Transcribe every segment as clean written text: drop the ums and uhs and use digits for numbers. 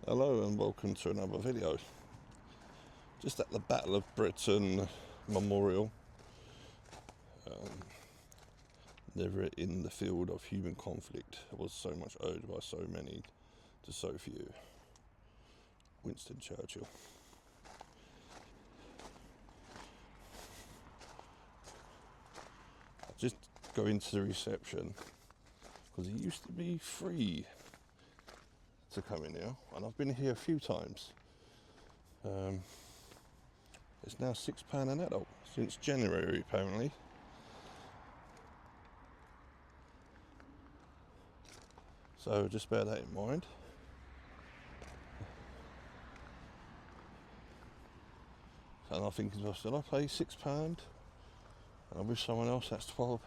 Hello and welcome to another video. Just at the Battle of Britain Memorial, never in the field of human conflict was so much owed by so many to so few. Winston Churchill. I'll just go into the reception because it used to be free to come in here, and I've been here a few times. It's now £6 an adult since January apparently. So just bear that in mind. And I'm thinking to myself, I pay £6 and I'm with someone else that's £12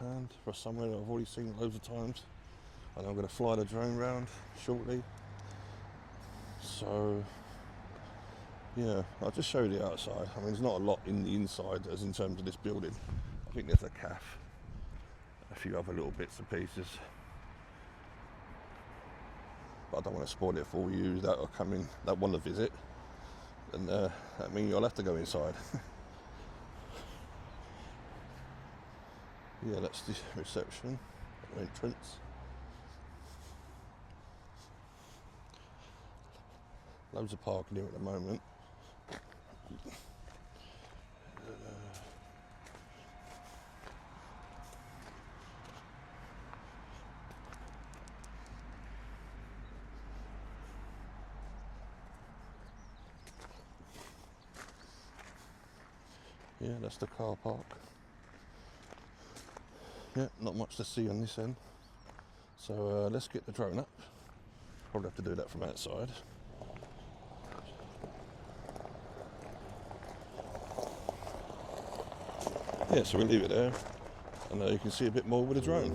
for somewhere that I've already seen loads of times, and I'm going to fly the drone round shortly. So yeah, I'll just show you the outside. I mean, there's not a lot in the inside as in terms of this building. I think there's a cafe, a few other little bits and pieces, but I don't want to spoil it for you that are coming, that want to visit, and that means you'll have to go inside. Yeah, that's the reception, entrance. Loads of parking here at the moment. Yeah, that's the car park. Yeah, not much to see on this end. So let's get the drone up. Probably have to do that from outside. Yeah, so we'll leave it there, and you can see a bit more with the drone.